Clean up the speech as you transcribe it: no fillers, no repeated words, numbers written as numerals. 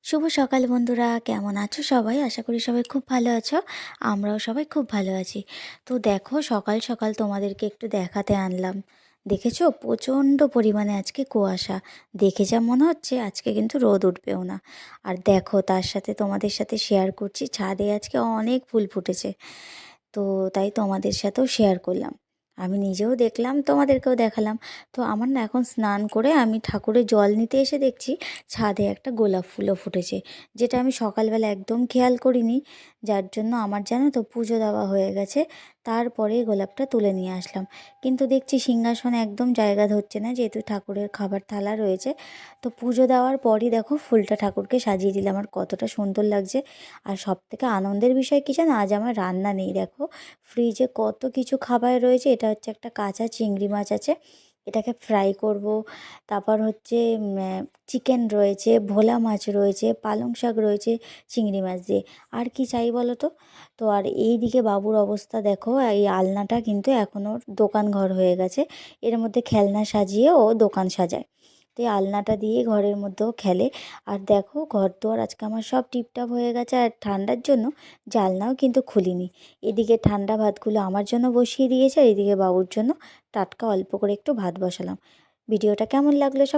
শুভ সকাল বন্ধুরা, কেমন আছো সবাই? আশা করি সবাই খুব ভালো আছো। আমরাও সবাই খুব ভালো আছি। তো দেখো, সকাল সকাল তোমাদেরকে একটু দেখাতে আনলাম। দেখেছো, প্রচণ্ড পরিমাণে আজকে কুয়াশা। দেখে যা মনে হচ্ছে আজকে কিন্তু রোদ উঠবেও না। আর দেখো, তার সাথে তোমাদের সাথে শেয়ার করছি, ছাদে আজকে অনেক ফুল ফুটেছে। তো তাই তোমাদের সাথেও শেয়ার করলাম। আমি নিজেও দেখলাম, তোমাদেরকেও দেখালাম। তো আমার না এখন স্নান করে আমি ঠাকুরের জল নিতে এসে দেখছি ছাদে একটা গোলাপ ফুলও ফুটেছে, যেটা আমি সকালবেলা একদম খেয়াল করিনি। যার জন্য আমার জানো তো পুজো দেওয়া হয়ে গেছে, তারপরে গোলাপটা তুলে নিয়ে আসলাম। কিন্তু দেখছি সিংহাসনে একদম জায়গা ধরছে না, যেহেতু ঠাকুরের খাবার থালা রয়েছে। তো পুজো দেওয়ার পরই দেখো ফুলটা ঠাকুরকে সাজিয়ে দিলাম, আর কতটা সুন্দর লাগছে। আর সবথেকে আনন্দের বিষয় কী জানো, আজ আমার রান্না নেই। দেখো, ফ্রিজে কত কিছু খাবার রয়েছে। এটা হচ্ছে একটা কাঁচা চিংড়ি মাছ আছে, এটাকে ফ্রাই করব। তারপর হচ্ছে চিকেন রয়েছে, ভোলা মাছ রয়েছে, পালং শাক রয়েছে চিংড়ি মাছ দিয়ে। আর কি চাই বলো তো? তো আর এই দিকে বাবুর অবস্থা দেখো, এই আলনাটা কিন্তু এখন ওর দোকান ঘর হয়ে গেছে। এর মধ্যে খেলনা সাজিয়ে ও দোকান সাজায়। তো এই আলনাটা দিয়ে ঘরের মধ্যেও খেলে। আর দেখো, ঘর দুয়ার আজকে আমার সব টিপটপ হয়ে গেছে। আর ঠান্ডার জন্য জানলাও কিন্তু খুলিনি। এদিকে ঠান্ডা ভাতগুলো আমার জন্য বসিয়ে দিয়েছে, আর এদিকে বাবুর জন্য টাটকা অল্প করে একটু ভাত বসালাম। ভিডিওটা কেমন লাগলো সব